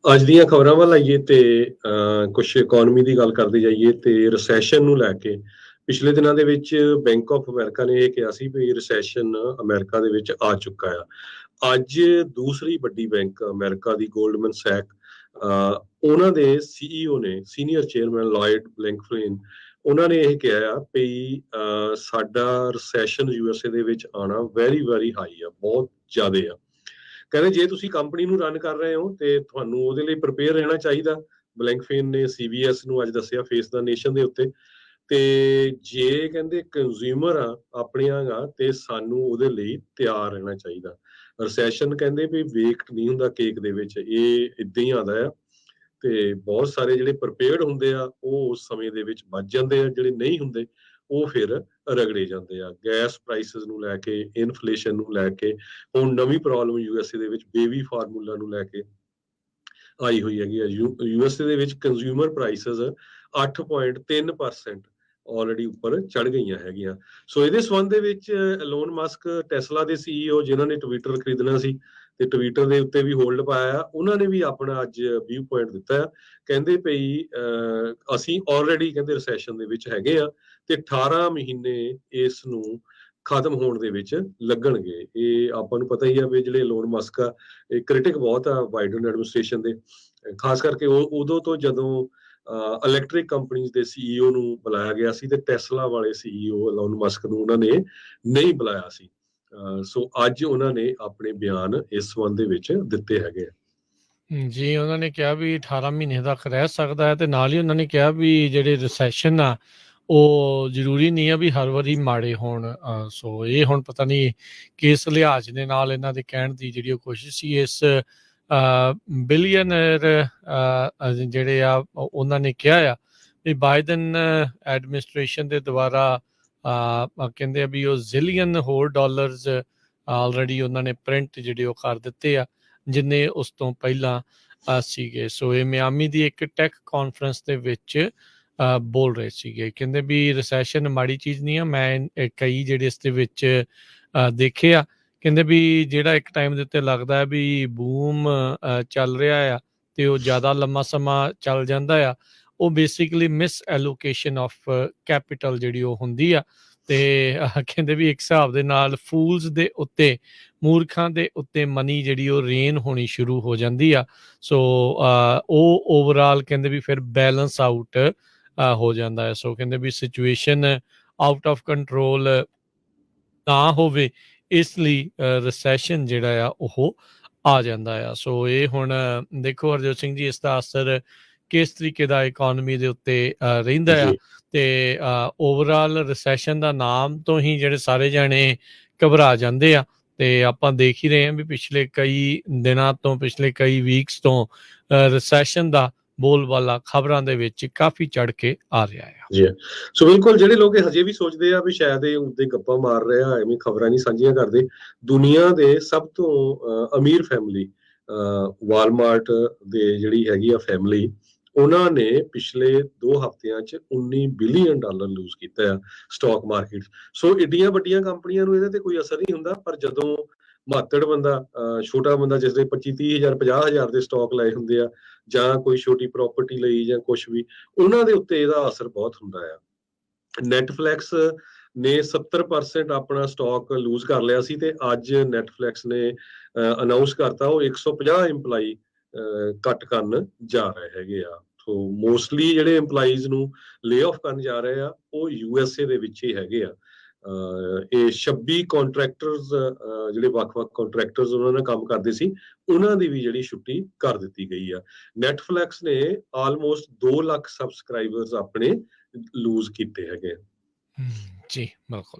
ਅੱਜ ਦੀਆਂ ਖਬਰਾਂ ਵੱਲ ਆਈਏ ਤੇ ਕੁਛ ਇਕੋਨਮੀ ਦੀ ਗੱਲ ਕਰਦੇ ਜਾਈਏ ਤੇ ਰਿਸੈਸ਼ਨ ਨੂੰ ਲੈ ਕੇ ਪਿਛਲੇ ਦਿਨਾਂ ਦੇ ਵਿੱਚ ਬੈਂਕ ਆਫ ਅਮਰੀਕਾ ਨੇ ਇਹ ਕਿਹਾ ਸੀ ਵੀ ਰਿਸੈਸ਼ਨ ਅਮਰੀਕਾ ਦੇ ਵਿੱਚ ਆ ਚੁੱਕਾ ਆ। ਅੱਜ ਦੂਸਰੀ ਵੱਡੀ ਬੈਂਕ ਅਮਰੀਕਾ ਦੀ ਗੋਲਡਮਨ ਸੈਕ ਉਹਨਾਂ ਦੇ ਸੀਈਓ ਨੇ ਸੀਨੀਅਰ ਚੇਅਰਮੈਨ ਲਾਇਡ ਬਲੈਂਕਫਲੇਨ ਉਹਨਾਂ ਨੇ ਇਹ ਕਿਹਾ ਆ ਵੀ ਸਾਡਾ ਰਿਸੈਸ਼ਨ ਯੂਐਸਏ ਦੇ ਵਿੱਚ ਆਉਣਾ ਵੈਰੀ ਵੈਰੀ ਹਾਈ ਆ, ਬਹੁਤ ਜ਼ਿਆਦਾ ਆ। ਕਹਿੰਦੇ ਜੇ ਤੁਸੀਂ ਕੰਪਨੀ ਨੂੰ ਰਨ ਕਰ ਰਹੇ ਹੋ ਤੇ ਤੁਹਾਨੂੰ ਉਹਦੇ ਲਈ ਪ੍ਰਿਪੇਅਰ ਰਹਿਣਾ ਚਾਹੀਦਾ। ਬਲੈਂਕਫੇਨ ਨੇ ਸੀਬੀਐਸ ਨੂੰ ਅੱਜ ਦੱਸਿਆ ਫੇਸ ਦਾ ਨੇਸ਼ਨ ਦੇ ਉੱਤੇ। ਤੇ ਜੇ ਕਹਿੰਦੇ ਕੰਜ਼ਿਊਮਰ ਆ ਆਪਣੀਆਂ ਗਾ ਤੇ ਸਾਨੂੰ ਉਹਦੇ ਲਈ ਤਿਆਰ ਰਹਿਣਾ ਚਾਹੀਦਾ। ਰਿਸੈਸ਼ਨ ਕਹਿੰਦੇ ਵੀ ਵੇਕ ਨਹੀਂ ਹੁੰਦਾ ਕੇਕ ਦੇ ਵਿੱਚ, ਇਹ ਏਦਾਂ ਹੀ ਆਉਂਦਾ ਆ। ਤੇ ਬਹੁਤ ਸਾਰੇ ਜਿਹੜੇ ਪ੍ਰਿਪੇਅਰਡ ਹੁੰਦੇ ਆ ਉਹ ਉਸ ਸਮੇਂ ਦੇ ਵਿੱਚ ਬਚ ਜਾਂਦੇ ਆ, ਜਿਹੜੇ ਨਹੀਂ ਹੁੰਦੇ ਉਹ ਫਿਰ ਰਗੜੇ ਜਾਂਦੇ ਆ। ਗੈਸ ਪ੍ਰਾਈਸਿਸ ਨੂੰ ਲੈ ਕੇ, ਇਨਫਲੇਸ਼ਨ ਨੂੰ ਲੈ ਕੇ, ਹੁਣ ਨਵੀਂ ਪ੍ਰੋਬਲਮ ਯੂਐਸਏ ਦੇ ਵਿੱਚ ਬੇਬੀ ਫਾਰਮੂਲਾ ਨੂੰ ਲੈ ਕੇ ਆਈ ਹੋਈ ਹੈਗੀ ਆ। ਯੂਐਸਏ ਦੇ ਵਿੱਚ ਕੰਜ਼ਿਊਮਰ ਪ੍ਰਾਈਸਿਸ 8.3% ਆਲਰੇਡੀ ਉੱਪਰ ਚੜ ਗਈਆਂ ਹੈਗੀਆਂ। ਸੋ ਇਹਦੇ ਸੰਬੰਧ ਦੇ ਵਿੱਚ ਐਲੋਨ ਮਸਕ ਟੈਸਲਾ ਦੇ ਸੀਈਓ ਜਿਨ੍ਹਾਂ ਨੇ ਟਵਿੱਟਰ ਖਰੀਦਣਾ ਸੀ ਤੇ ਟਵਿੱਟਰ ਦੇ ਉੱਤੇ ਵੀ ਹੋਲਡ ਪਾਇਆ, ਉਹਨਾਂ ਨੇ ਵੀ ਆਪਣਾ ਅੱਜ ਵਿਊ ਪੁਆਇੰਟ ਦਿੱਤਾ। ਕਹਿੰਦੇ ਭਈ ਅਸੀਂ ਆਲਰੇਡੀ ਕਹਿੰਦੇ ਰਿਸੈਸ਼ਨ ਦੇ ਵਿੱਚ ਹੈਗੇ ਆ ਤੇ 18 ਮਹੀਨੇ ਇਸ ਨੂੰ ਖਤਮ ਹੋਣ ਦੇ ਵਿੱਚ ਲੱਗਣਗੇ। ਇਹ ਆਪਾਂ ਨੂੰ ਪਤਾ ਹੀ ਆ ਵੀ ਜਿਹੜੇ ਐਲੋਨ ਮਸਕ ਆ ਇਹ ਕ੍ਰਿਟਿਕ ਬਹੁਤ ਆ ਬਾਈਡਨ ਐਡਮਿਨਿਸਟ੍ਰੇਸ਼ਨ ਦੇ, ਖਾਸ ਕਰਕੇ ਉਦੋਂ ਤੋਂ ਜਦੋਂ ਇਲੈਕਟ੍ਰਿਕ ਕੰਪਨੀਆਂ ਦੇ ਸੀਈਓ ਨੂੰ ਬੁਲਾਇਆ ਗਿਆ ਸੀ ਤੇ ਟੈਸਲਾ ਵਾਲੇ ਸੀਈਓ ਐਲੋਨ ਮਸਕ ਨੂੰ ਉਹਨਾਂ ਨੇ ਨਹੀਂ ਬੁਲਾਇਆ ਸੀ। ਸੋ ਅੱਜ ਉਹਨਾਂ ਨੇ ਆਪਣੇ ਬਿਆਨ ਇਸ ਸੰਬੰਧ ਦੇ ਵਿੱਚ ਦਿੱਤੇ ਹੈਗੇ ਆ। ਜੀ, ਉਹਨਾਂ ਨੇ ਕਿਹਾ ਵੀ 18 ਮਹੀਨੇ ਤੱਕ ਰਹਿ ਸਕਦਾ ਹੈ ਤੇ ਨਾਲ ਹੀ ਉਹਨਾਂ ਨੇ ਕਿਹਾ ਵੀ ਜਿਹੜੇ ਰਿਸੈਸ਼ਨ ਆ ਉਹ ਜ਼ਰੂਰੀ ਨਹੀਂ ਆ ਵੀ ਹਰ ਵਾਰੀ ਮਾੜੇ ਹੋਣ। ਸੋ ਇਹ ਹੁਣ ਪਤਾ ਨਹੀਂ ਕਿਸ ਲਿਹਾਜ਼ ਦੇ ਨਾਲ ਇਹਨਾਂ ਦੇ ਕਹਿਣ ਦੀ ਜਿਹੜੀ ਉਹ ਕੋਸ਼ਿਸ਼ ਸੀ। ਇਸ ਬਿਲੀਅਨਰ ਜਿਹੜੇ ਆ ਉਹਨਾਂ ਨੇ ਕਿਹਾ ਆ ਵੀ ਬਾਈਡਨ ਐਡਮਿਨਿਸਟ੍ਰੇਸ਼ਨ ਦੇ ਦੁਆਰਾ ਕਹਿੰਦੇ ਆ ਵੀ ਉਹ ਜ਼ਿਲੀਅਨ ਹੋਰ ਡਾਲਰਸ ਆਲਰੇਡੀ ਉਹਨਾਂ ਨੇ ਪ੍ਰਿੰਟ ਜਿਹੜੇ ਉਹ ਕਰ ਦਿੱਤੇ ਆ ਜਿੰਨੇ ਉਸ ਤੋਂ ਪਹਿਲਾਂ ਸੀਗੇ। ਸੋ ਇਹ ਮਿਆਮੀ ਦੀ ਇੱਕ ਟੈਕ ਕਾਨਫਰੰਸ ਦੇ ਵਿੱਚ ਬੋਲ ਰਹੇ ਸੀਗੇ। ਕਹਿੰਦੇ ਵੀ ਰਿਸੈਸ਼ਨ ਮਾੜੀ ਚੀਜ਼ ਨਹੀਂ ਆ। ਮੈਂ ਕਈ ਜਿਹੜੇ ਇਸ ਦੇ ਵਿੱਚ ਦੇਖੇ ਆ, ਕਹਿੰਦੇ ਵੀ ਜਿਹੜਾ ਇੱਕ ਟਾਈਮ ਦੇ ਉੱਤੇ ਲੱਗਦਾ ਹੈ ਵੀ ਬੂਮ ਚੱਲ ਰਿਹਾ ਆ ਤੇ ਉਹ ਜ਼ਿਆਦਾ ਲੰਮਾ ਸਮਾਂ ਚੱਲ ਜਾਂਦਾ ਆ, ਉਹ basically miss allocation of capital ਜਿਹੜੀ ਉਹ ਹੁੰਦੀ ਆ। ਤੇ ਕਹਿੰਦੇ ਵੀ ਇੱਕ ਹਿਸਾਬ ਦੇ ਨਾਲ ਫੂਲਸ ਦੇ ਉੱਤੇ, ਮੂਰਖਾਂ ਦੇ ਉੱਤੇ ਮਨੀ ਜਿਹੜੀ ਉਹ ਰੇਨ ਹੋਣੀ ਸ਼ੁਰੂ ਹੋ ਜਾਂਦੀ ਆ। ਸੋ ਉਹ ਓਵਰਆਲ ਕਹਿੰਦੇ ਵੀ ਫਿਰ ਬੈਲੈਂਸ ਆਊਟ ਹੋ ਜਾਂਦਾ ਹੈ। ਸੋ ਕਹਿੰਦੇ ਵੀ ਸਿਚੁਏਸ਼ਨ ਆਊਟ ਆਫ ਕੰਟਰੋਲ ਨਾ ਹੋਵੇ ਇਸ ਲਈ ਰਿਸੈਸ਼ਨ ਜਿਹੜਾ ਆ ਉਹ ਆ ਜਾਂਦਾ ਆ। ਸੋ ਇਹ ਹੁਣ ਦੇਖੋ ਹਰਜੋਤ ਸਿੰਘ ਜੀ, ਇਸ ਦਾ ਅਸਰ ਕਿਸ ਤਰੀਕੇ ਦਾ ਇਕੋਨਮੀ ਦੇ ਉੱਤੇ ਰਹਿੰਦਾ ਆ। ਤੇ ਓਵਰਆਲ ਰਿਸੈਸ਼ਨ ਦਾ ਨਾਮ ਤੋਂ ਹੀ ਜਿਹੜੇ ਸਾਰੇ ਜਾਣੇ ਘਬਰਾ ਜਾਂਦੇ ਆ। ਤੇ ਆਪਾਂ ਦੇਖ ਹੀ ਰਹੇ ਹਾਂ ਵੀ ਪਿਛਲੇ ਕਈ ਦਿਨਾਂ ਤੋਂ, ਪਿਛਲੇ ਕਈ ਵੀਕਸ ਤੋਂ ਰਿਸੈਸ਼ਨ ਦਾ ਬੋਲਬਾਲਾ ਖਬਰਾਂ ਦੇ ਵਿੱਚ ਕਾਫੀ ਚੜ ਕੇ ਆ ਰਿਹਾ ਆ। ਜੀ ਸੋ ਬਿਲਕੁਲ, ਜਿਹੜੇ ਲੋਕ ਹਜੇ ਵੀ ਸੋਚਦੇ ਆ ਵੀ ਸ਼ਾਇਦ ਇਹ ਉੱਤੇ ਗੱਪਾਂ ਮਾਰ ਰਹੇ ਆ, ਐਵੇਂ ਖਬਰਾਂ ਨਹੀਂ ਸਾਂਝੀਆਂ ਕਰਦੇ। ਦੁਨੀਆ ਦੇ ਸਭ ਤੋਂ ਅਮੀਰ ਫੈਮਿਲੀ ਵਾਲਮਾਰਟ ਦੇ ਜਿਹੜੀ ਹੈਗੀ ਆ ਫੈਮਿਲੀ, ਉਹਨਾਂ ਨੇ ਪਿਛਲੇ 2 ਹਫ਼ਤਿਆਂ 'ਚ $19 ਬਿਲੀਅਨ ਲੂਜ਼ ਕੀਤਾ ਆ ਸਟਾਕ ਮਾਰਕੀਟ। ਸੋ ਏਡੀਆਂ ਵੱਡੀਆਂ ਕੰਪਨੀਆਂ ਨੂੰ ਇਹਦੇ ਤੇ ਕੋਈ ਅਸਰ ਨਹੀਂ ਹੁੰਦਾ, ਪਰ ਜਦੋਂ ਮਾਤੜ ਬੰਦਾ, ਛੋਟਾ ਬੰਦਾ ਜਿਸ ਦੇ 25-30 ਹਜ਼ਾਰ 50,000 ਦੇ ਸਟਾਕ ਲਏ ਹੁੰਦੇ ਆ ਜਾਂ ਕੋਈ ਛੋਟੀ ਪ੍ਰਾਪਰਟੀ ਲਈ ਜਾਂ ਕੁਛ ਵੀ, ਉਹਨਾਂ ਦੇ ਉੱਤੇ ਇਹਦਾ ਅਸਰ ਬਹੁਤ ਹੁੰਦਾ ਆ। ਨੈਟਫਲਿਕਸ ਨੇ 70% ਆਪਣਾ ਸਟਾਕ ਲੂਜ਼ ਕਰ ਲਿਆ ਸੀ ਤੇ ਅੱਜ ਨੈਟਫਲਿਕਸ ਨੇ ਅਨਾਉਂਸ ਕਰਤਾ ਉਹ 150 EMPLOYE ਕੱਟ ਕਰਨ ਜਾ ਰਹੇ ਹੈਗੇ ਆ। ਸੋ ਮੋਸਟਲੀ ਜਿਹੜੇ EMPLOYEES ਨੂੰ ਲੇ ਆਫ ਕਰਨ ਜਾ ਰਹੇ ਆ ਉਹ USA ਦੇ ਵਿੱਚ ਹੀ ਹੈਗੇ ਆ। ਇਹ 26 ਕੰਟਰੈਕਟਰਸ ਜਿਹੜੇ ਵੱਖ-ਵੱਖ ਕੰਟਰੈਕਟਰਸ ਉਹਨਾਂ ਨਾਲ ਕੰਮ ਕਰਦੇ ਸੀ, ਉਹਨਾਂ ਦੀ ਵੀ ਜਿਹੜੀ ਛੁੱਟੀ ਕਰ ਦਿੱਤੀ ਗਈ ਆ। ਨੈਟਫਲਿਕਸ ਨੇ ਆਲਮੋਸਟ 2 ਲੱਖ ਸਬਸਕ੍ਰਾਈਬਰਸ ਆਪਣੇ ਲੂਜ਼ ਕੀਤੇ ਹੈਗੇ। ਜੀ ਬਿਲਕੁਲ।